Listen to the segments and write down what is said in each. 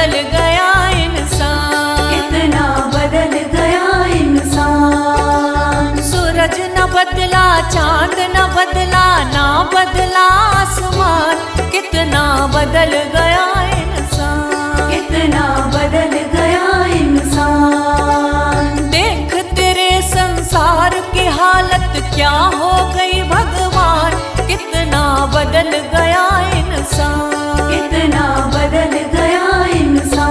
बदल गया इंसान, कितना बदल गया इंसान। सूरज न बदला, चांद न बदला, ना बदला आसमान, कितना बदल गया इंसान, कितना बदल गया इंसान। देख तेरे संसार की हालत क्या हो गई भगवान, कितना बदल गया इंसान, कितना बदल गया इंसान।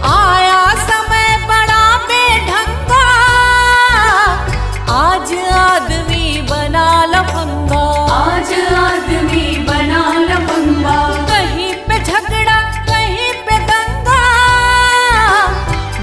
आया समय बड़ा बेढंगा, आज आदमी बना लफंगा, आज आदमी बना लफंगा। कहीं पे झगड़ा कहीं पे दंगा,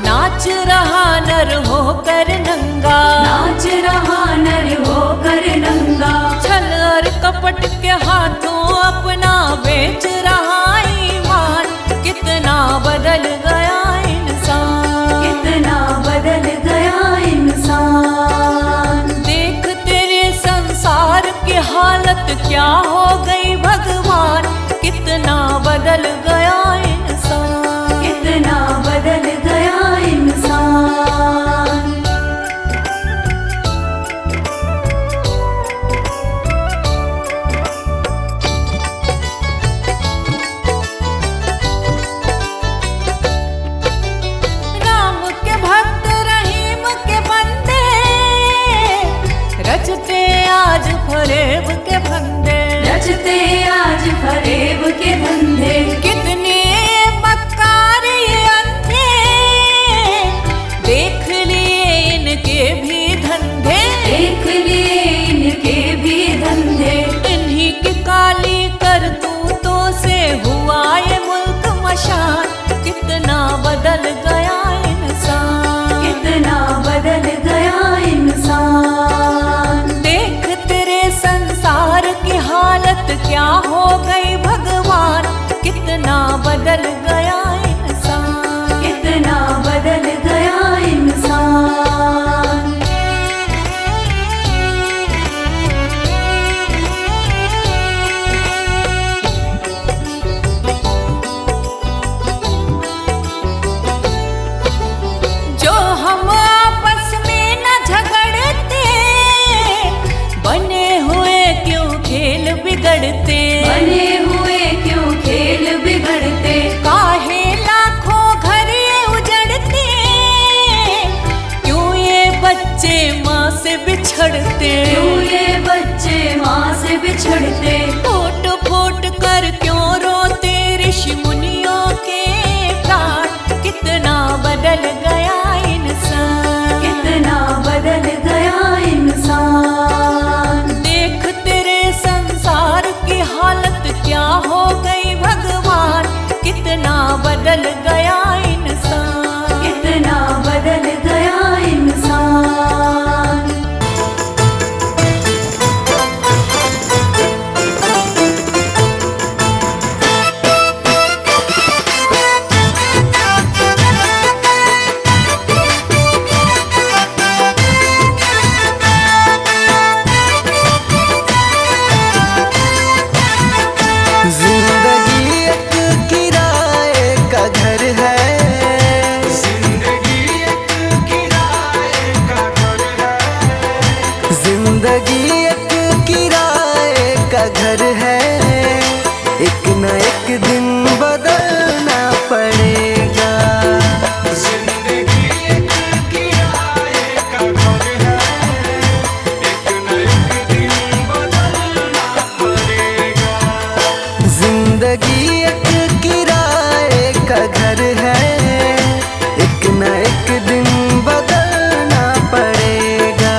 नाच रहा नर होकर नंगा, नाच रहा नर होकर नंगा। छल और कपट के हाथों अपना बेच रहा ईमान, कितना बदल गया इंसान, कितना बदल गया इंसान। देख तेरे संसार की हालत क्या हो गई भगवान, कितना बदल गया इंसान, कितना बदल गया इंसान। राम के भक्त रहीम के बंदे, रचते आज फरेब के फंदे, रचते आज फरेब के धंधे। कितने मक्कार ये अंधे, देख लिए इनके भी धंधे, देख लिए इनके भी धंधे। इन्हीं की काली करतूतों से हुआ ये मुल्क मशान, कितना बदल गया इंसान, कितना बदल गया इंसान। देख तेरे संसार की हालत क्या हो गई भगवान, कितना बदल गया इंसान, कितना बदल गया इंसान। जो हम आपस में न झगड़ते, बने हुए क्यों खेल बिगड़ते, बने हुए क्यों खेल बिगड़ते। काहे लाखों घर ये उजड़ते, क्यों ये बच्चे माँ से बिछड़ते, क्यों ये बच्चे माँ से बिछड़ते। फूट फूट कर क्यों रोते ऋषि मुनियों के प्राण, कितना बदल गया इंसान, कितना बदल गया इंसान। देख तेरे संसार की हालत क्या हो गई भगवान, कितना बदल गया इंसान, कितना बदल गया इंसान। जिंदगी एक किराए का घर है, जिंदगी एक किराए का घर है, जिंदगी एक किराए का घर है, एक न एक दिन बदलना पड़ेगा। जिंदगी एक किराए का घर है, एक न एक दिन बदलना पड़ेगा। जिंदगी एक किराए का घर है, एक न एक दिन बदलना पड़ेगा।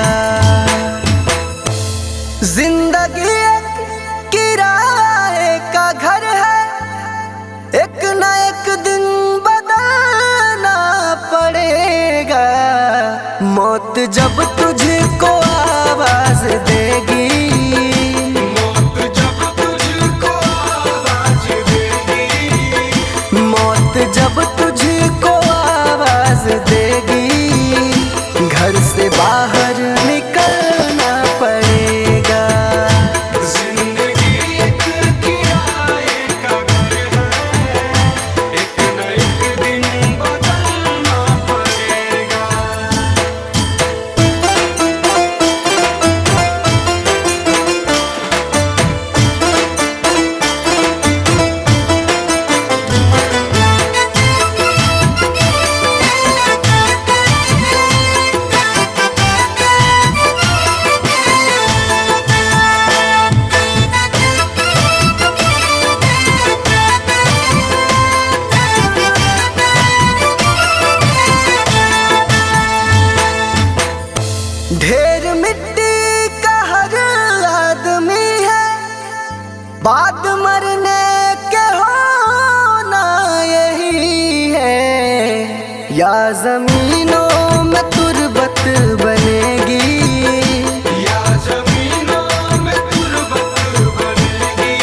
जिंदगी एक किराए का घर है, एक न एक दिन बदलना पड़ेगा। मौत जब तुझको आवाज देगी, मौत जब तुझको आवाज देगी, मौत जब तुझको आवाज या जमीनों में तुरबत बनेगी, या जमीनों में तुरबत बनेगी,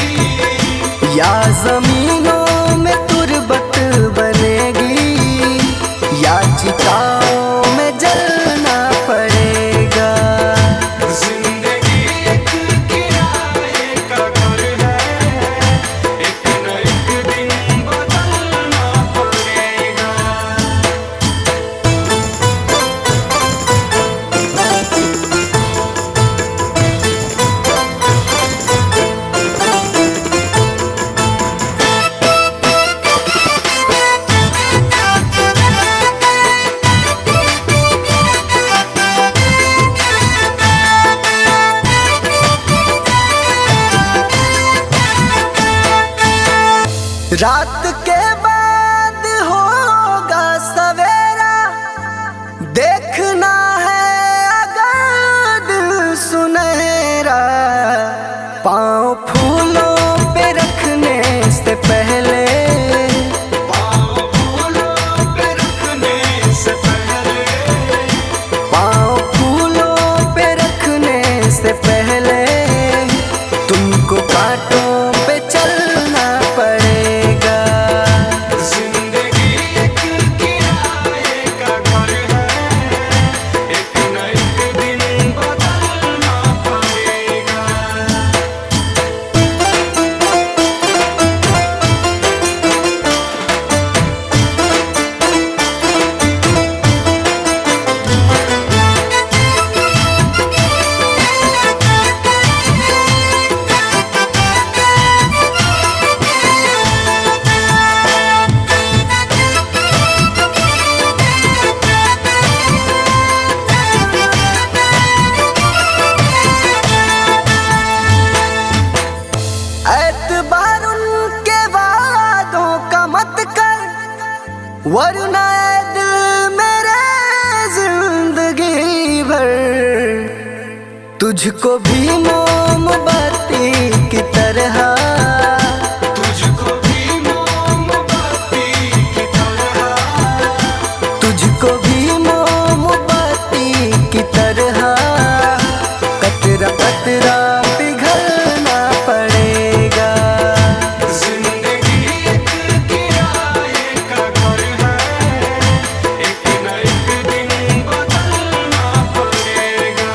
या जमीनों में तुरबत बनेगी, या चिताओं में जलना पड़ेगा। जिंदगी एक किराए का घर है, एक न एक दिन बदलना पड़ेगा। रात के बाद होगा सवेरा, देखना है अगर दिल सुनहरा। पाँव फूलों पे रखने से पहले, पाँव फूलों पे रखने से पहले, पाँव फूलों पे रखने से पहले तुमको कांटों पे चलना पड़ेगा। जिंदगी एक किराए का घर है, एक न एक दिन बदलना पड़ेगा। एतबार उनके वादों का मत कर, वरना ऐ दिल मेरे जिंदगी भर तुझको भी मोमबत्ती की तरह, तुझको भी मोमबत्ती की तरह, तुझको भी मोमबत्ती की तरह कतरा कतरा पिघलना पड़ेगा। जिंदगी एक किराए का घर है, एक न एक दिन बदलना पड़ेगा।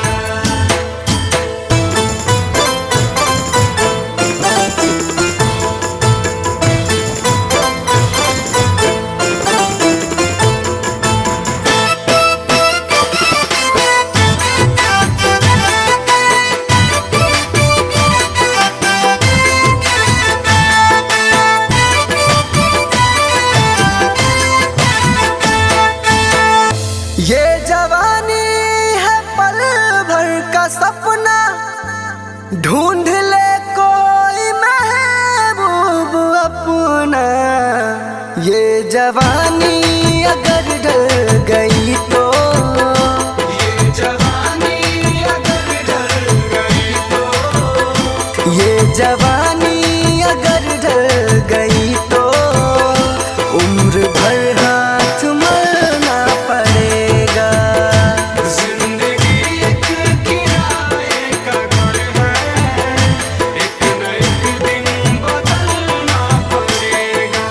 ये जवानी है पल भर का सपना, ढूंढ ले कोई महबूब अपना। ये जवानी अगर ढल गई तो, ये जवानी अगर ढल गई तो, ये जवानी अगर ढल गई तो उम्र भर हाथ मलना पड़ेगा। जिंदगी एक किराए का घर है, एक न एक दिन बदलना पड़ेगा।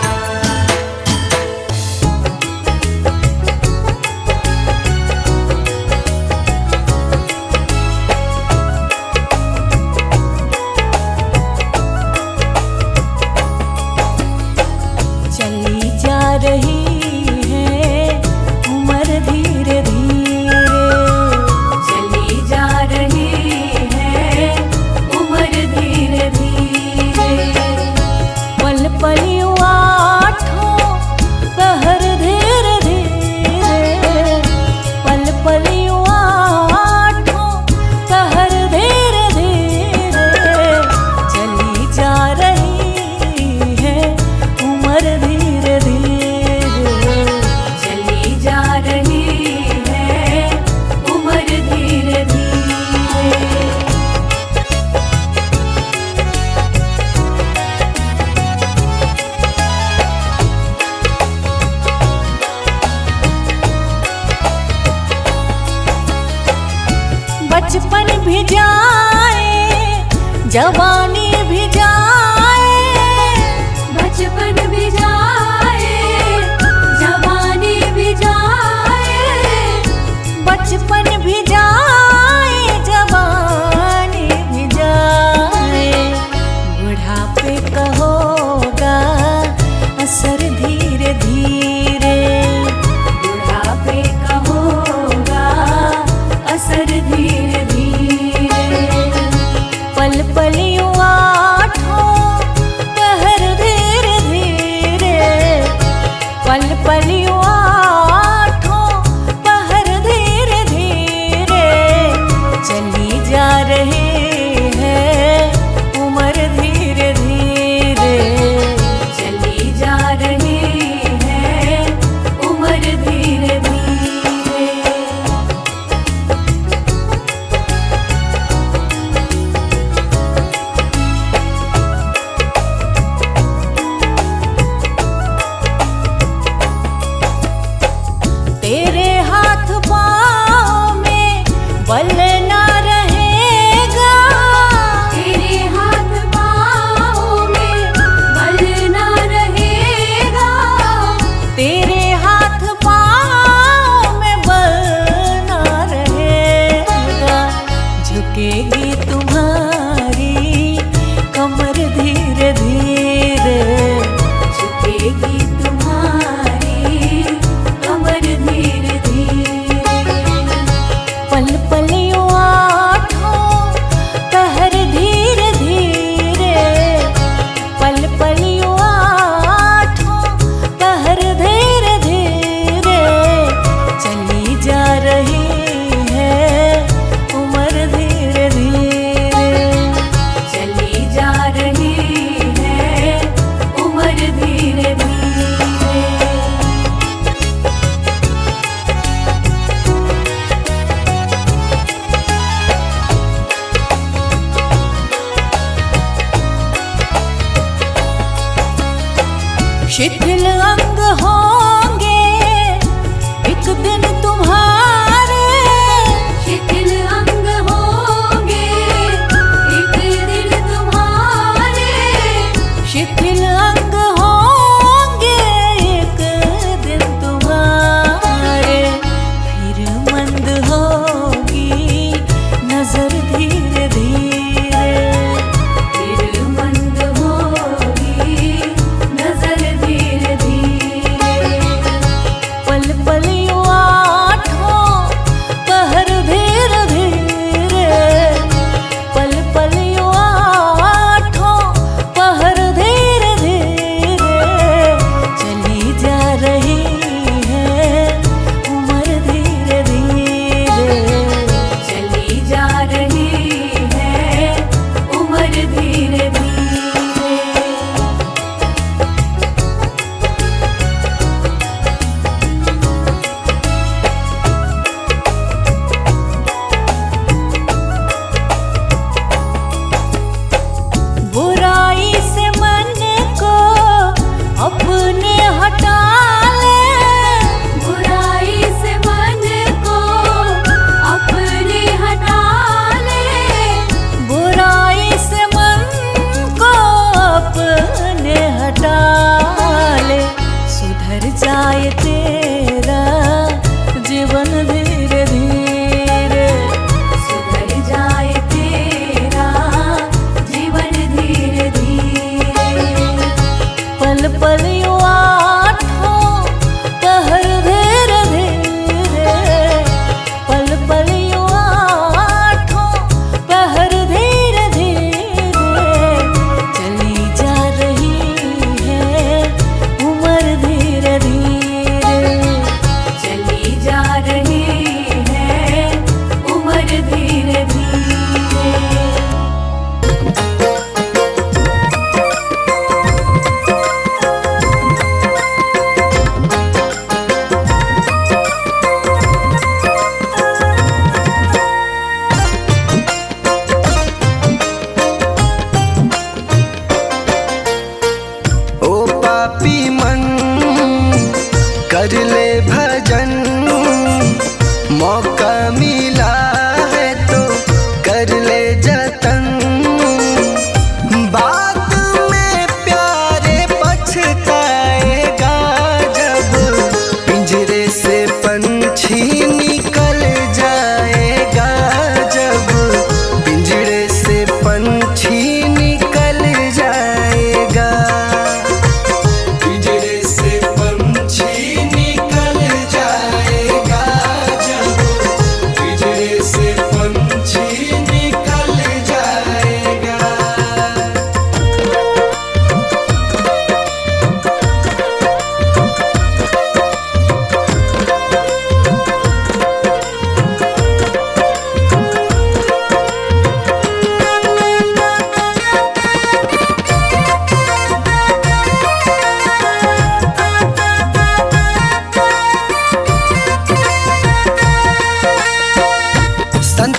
जवानी भी जाए, बचपन भी जाए, जवानी भी जाए, बचपन भी जाए, जवानी भी जाए। बुढ़ापे का होगा असर धीरे धीरे, बुढ़ापे का होगा असर धीरे धीरे। पल पल यूं आठों पहर धीरे धीरे, पल पल यूं आठों पहर धीरे धीरे। चली जा रही है उम्र धीरे धीरे, चली जा रही है उम्र धीरे धीरे। तेरे हाथ पाँव में बल ना रहेगा, तेरे हाथ पाँव में बल ना रहेगा, तेरे हाथ पाँव में बल ना रहेगा। झुकेगी तुम्हारी कमर धीरे धीरे, झुकेगी तुम्हारी कमर धीरे धीरे। पल पल यूं आठों पहर धीरे धीरे, पल पल यूं आठों पहर धीरे धीरे। चली जा रही है उम्र धीरे धीरे, चली जा रही है उम्र धीरे धीरे। शिथिल अंग होंगे एक दिन तुम्हारे, शिथिल अंग होंगे एक दिन तुम्हारे, शिथिल अंग होंगे एक दिन तुम्हारे। फिर मंद होगी नजर धीरे धीरे, फिर मंद होगी नजर धीरे धीरे। पल पल यूं आठों पहर धीरे धीरे, पल पल यूं आठों पहर धीरे धीरे। चली जा रही है उम्र धीरे धीरे, चली जा रही है उम्र धीरे धीरे। बुराई से मन को अपने हटा ले, बुराई से मन को अपने हटा ले, बुराई से मन को अपने हटा ले। सुधर जाए तेरा जीवन धीरे धीरे, सुधर जाए तेरा जीवन धीरे धीरे। पल पल यूं आठों पहर धीरे धीरे, पल पल यूं आठों पहर धीरे धीरे। चली जा रही है उम्र धीरे धीरे, चली जा रही है उम्र धीरे धीरे।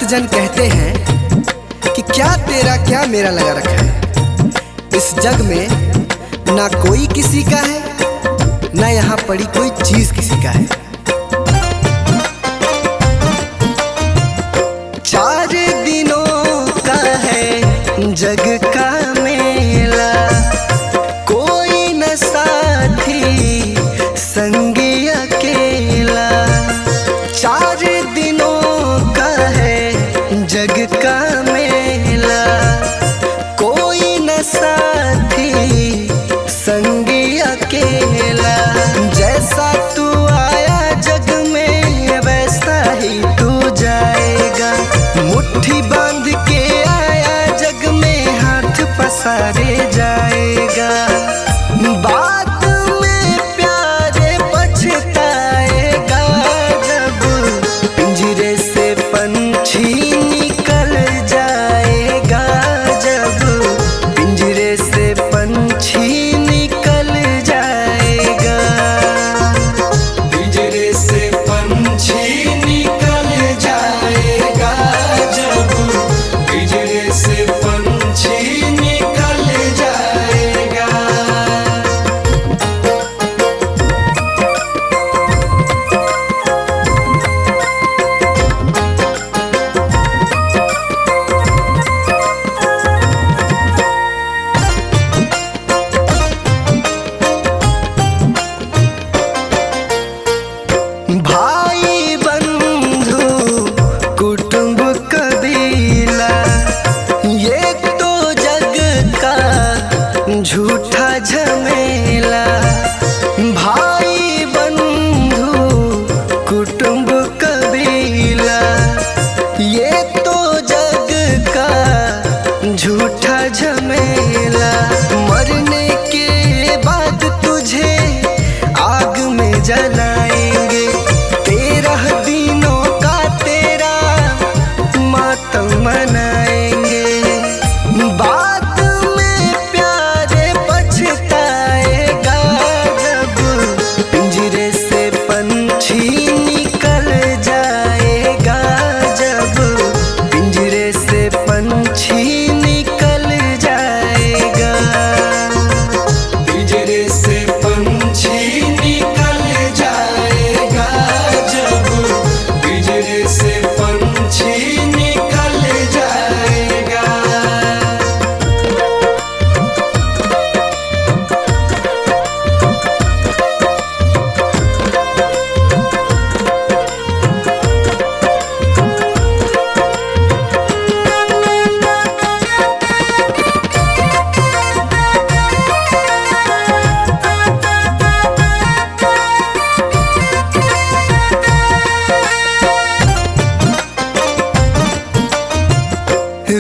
जन कहते हैं कि क्या तेरा क्या मेरा लगा रखा है। इस जग में ना कोई किसी का है, ना यहाँ पड़ी कोई चीज किसी का है। 4 दिनों का है जग का मेला, कोई न साथी संगी अकेला। 4 दिनों का है जग का मेला, कोई न साथी संगी अकेला। जैसा तू आया जग में वैसा ही तू जाएगा, मुट्ठी बांध के आया जग में हाथ पसारे जाएगा। बाद में प्यारे पछताएगा जब पिंजरे से पंछी निकल जाएगा, जब पिंजरे से पंछी निकल जाएगा। पिंजरे से पंछी निकल जाएगा, जब पिंजरे से पंछी निकल जाएगा। भाई बंधु कुटुंब कबीला, ये तो जग का झूठा झमेला। भाई बंधु कुटुंब कबीला, ये तो जग का झूठा झमेला। मरने के बाद तुझे आग में जलाएंगे, 13 दिनों का तेरा मातम मनाएंगे। बाद में प्यारे पछताएगा जब पिंजरे से पंछी निकल जाएगा, जब पिंजरे से पंछी निकल जाएगा। पिंजरे से पंछी निकल जाएगा, जब पिंजरे से पंछी निकल जाएगा।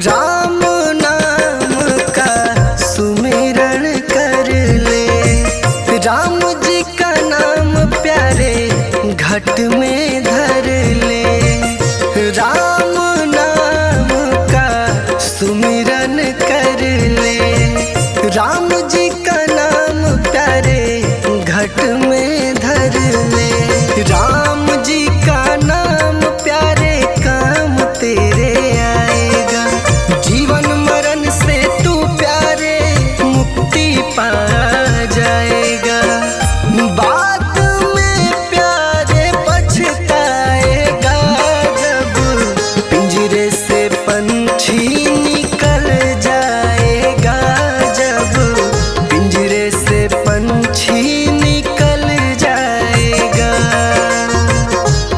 राम नाम का सुमिरन कर ले, राम जी का नाम प्यारे घट में धर ले। राम नाम का सुमिरन कर ले, राम जी का नाम प्यारे घट में धर ले। राम जी का नाम प्यारे काम तेरे आएगा, जीवन मरण से तू प्यारे मुक्ति पा जाएगा। बाद में प्यारे पछताएगा जब पिंजरे से पंछी निकल जाएगा, जब पिंजरे से पंछी निकल जाएगा।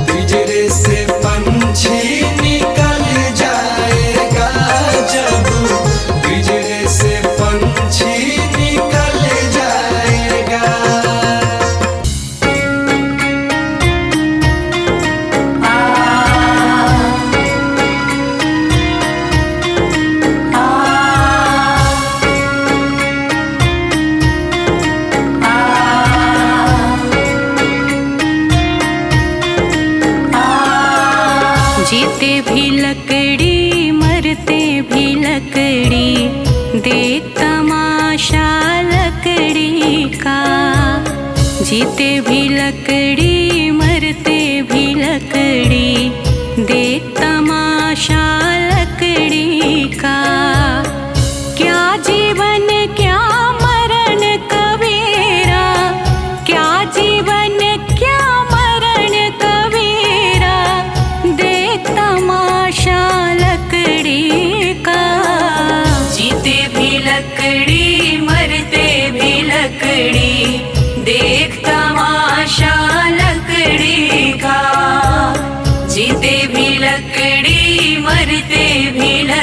पिंजरे से पंछी निकल जाएगा, जब पिंजरे से पंछी निकल जाएगा। जीते भी लकड़ी मरते भी लकड़ी, देख तमाशा लकड़ी का। जीते भी लकड़ी मरते भी लकड़ी, देख तमाशा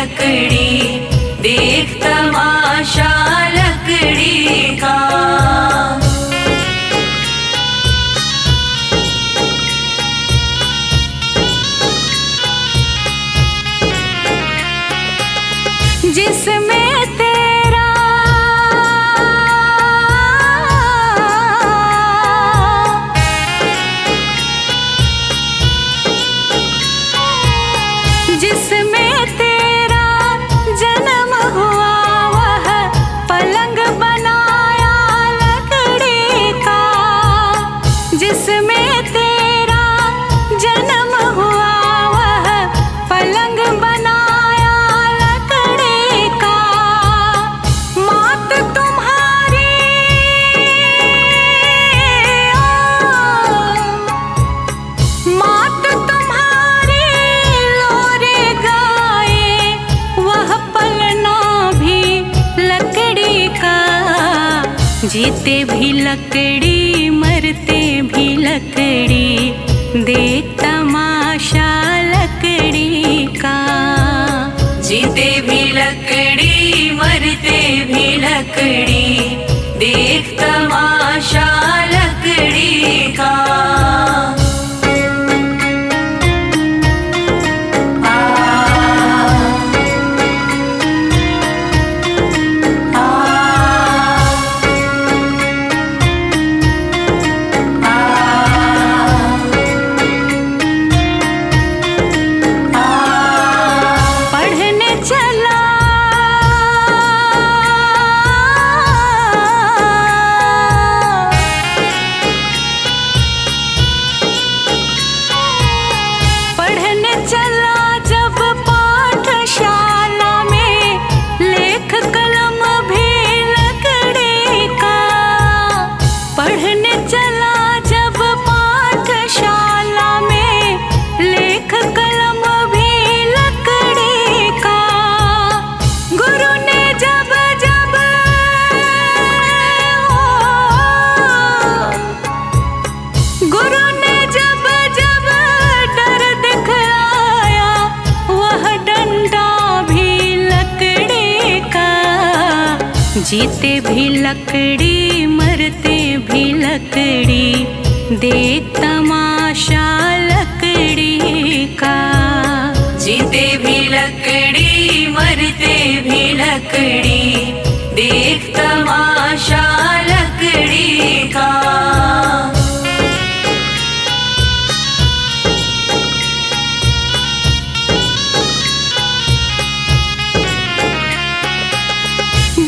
लकड़ी देख तमाशा लकड़ी का। जिसमें तेरा जन्म हुआ वह पलंग बनाया लकड़ी का। जिसमें तेरा जन्म हुआ वह पलंग बनाया लकड़ी का। मात तुम्हारी मात तुम्हारी लोरे गाए वह पलना भी लकड़ी का। जीते भी लकड़ी मरते भी लकड़ी देख तमाशा लकड़ी का। जीते भी लकड़ी मरते भी लकड़ी देख तमाशा लकड़ी का। जीते भी लकड़ी मरते भी लकड़ी देख तमाशा लकड़ी का। जीते भी लकड़ी मरते भी लकड़ी देख तमाशा लकड़ी का।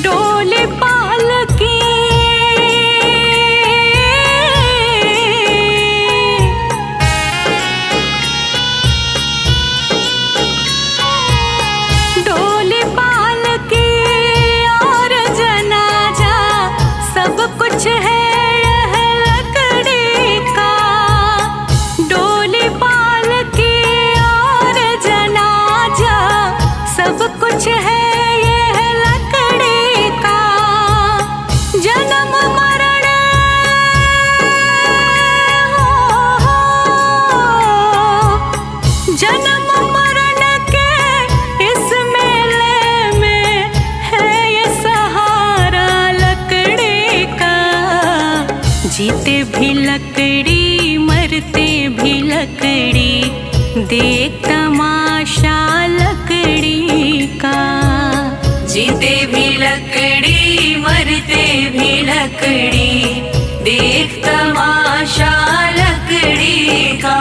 डोली पालकी डोली पालकी और जनाजा सब कुछ है यह लकड़ी का। डोली पालकी और जनाजा सब कुछ है जन्म मरण जन्म मरण के इस मेले में है ये सहारा लकड़ी का। जीते भी लकड़ी मरते भी लकड़ी देख तमाशा लकड़ी का। जीते भी लकड़ी मरते भी लकड़ी देख तमाशा लकड़ी का।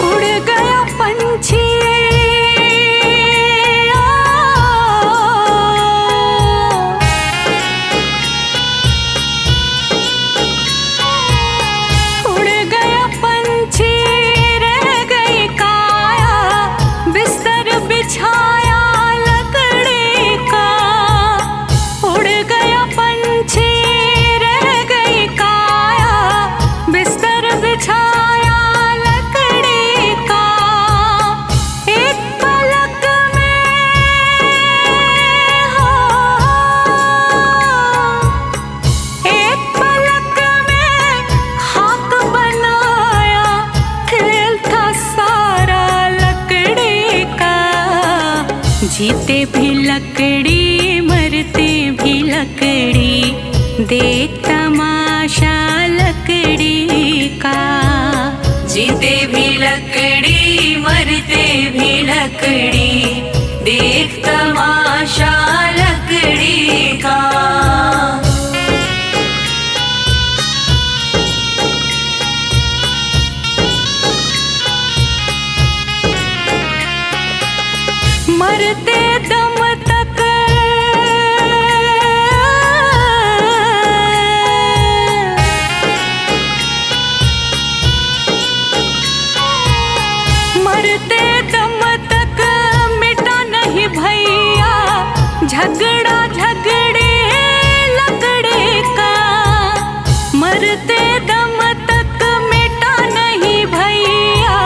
उड़ गया पंछी जीते भी लकड़ी मरते भी लकड़ी, देख तमाशा लकड़ी का। जीते भी लकड़ी मरते भी लकड़ी, देख तमाशा लकड़ी का। मरते दम तक मरते दम तक मिटा नहीं भैया झगड़ा झगड़े लकड़े का। मरते दम तक मिटा नहीं भैया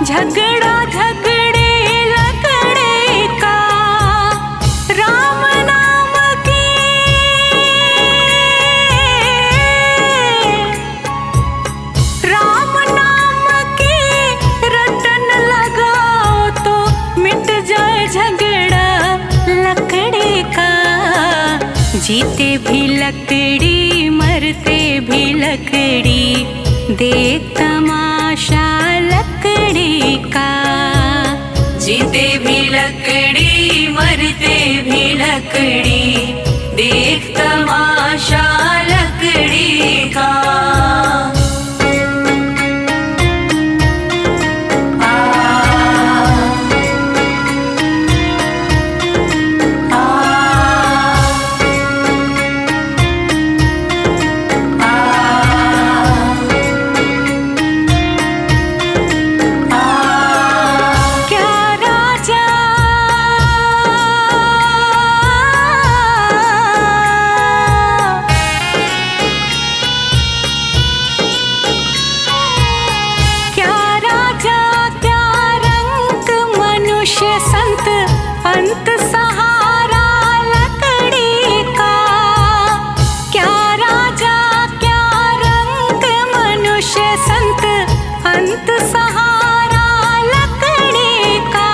झगड़ा झगड़े लकड़े का। राम नाम की राम नाम की रटन लगाओ तो मिट जाए झगड़ा लकड़ी का। जीते भी लकड़ी मरते भी लकड़ी, देख तमाशा लकड़ी का। जीते भी लकड़ी मरते भी लकड़ी, देख तमाशा लकड़ी का। अंत सहारा लकड़ी का। क्या राजा क्या रंग मनुष्य संत, अंत सहारा लकड़ी का।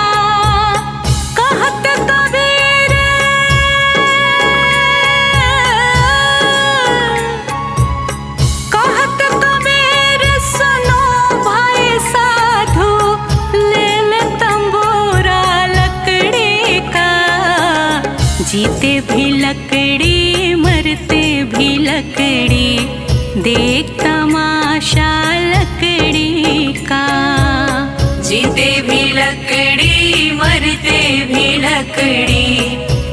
कहत कबीर कहत कबीर सुनो भाई साधु, ले ले तंबूरा लकड़ी का। जीते भी लकड़ी मरते भी लकड़ी, देख तमाशा लकड़ी का। जीते भी लकड़ी मरते भी लकड़ी,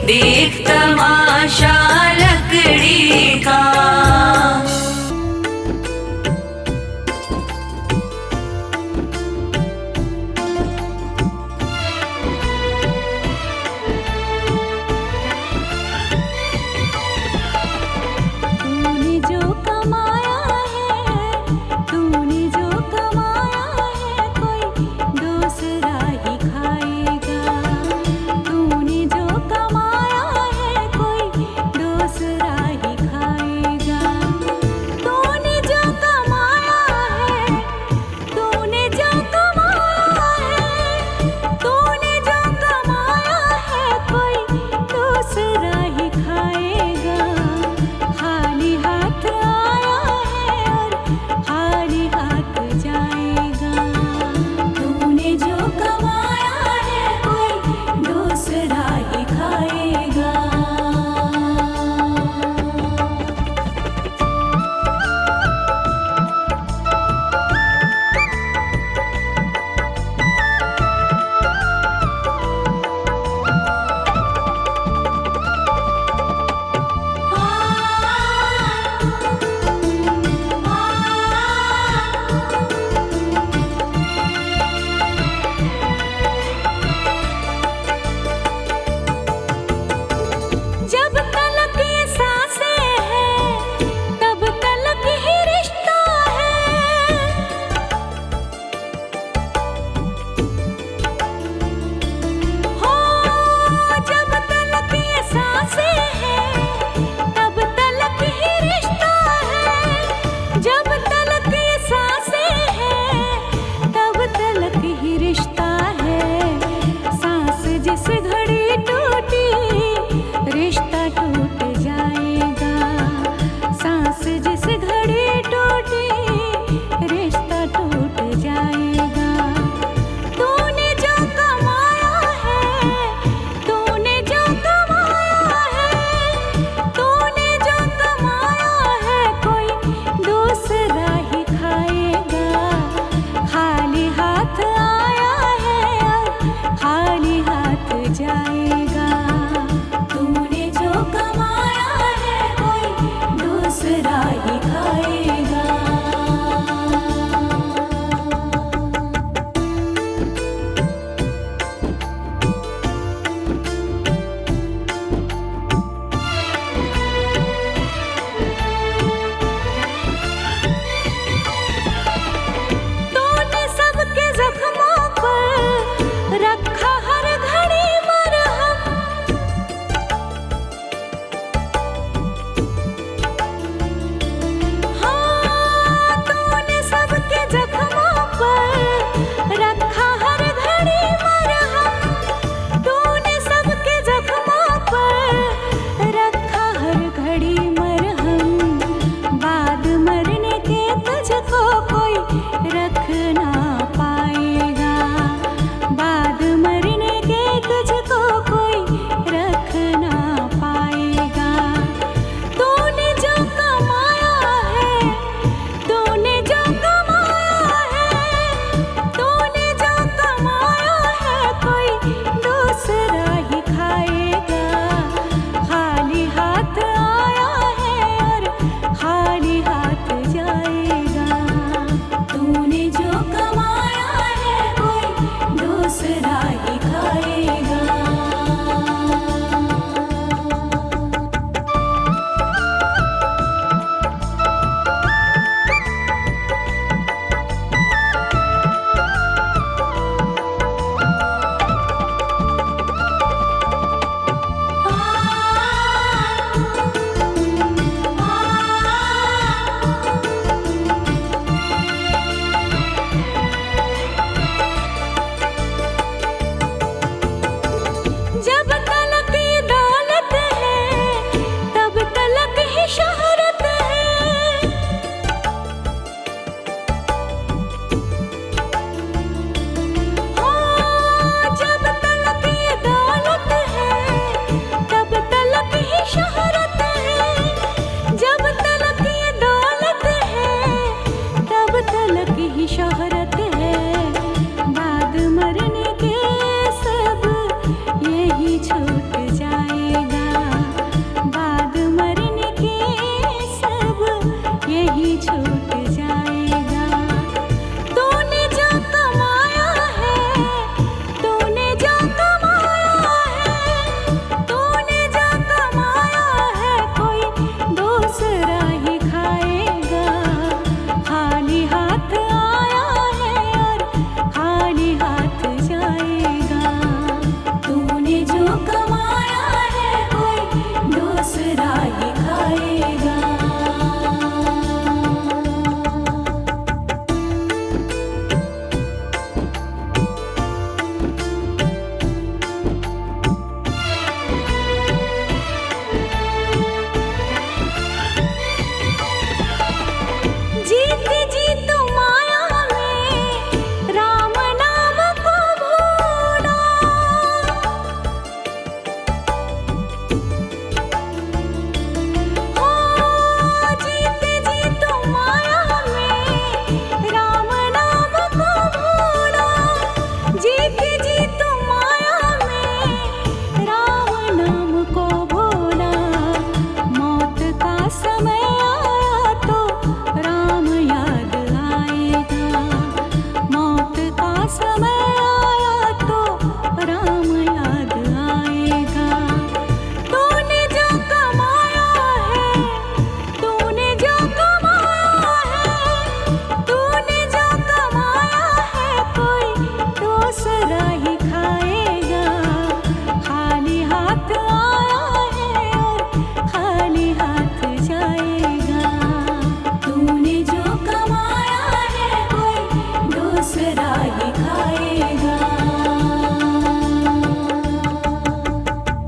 देख तमाशा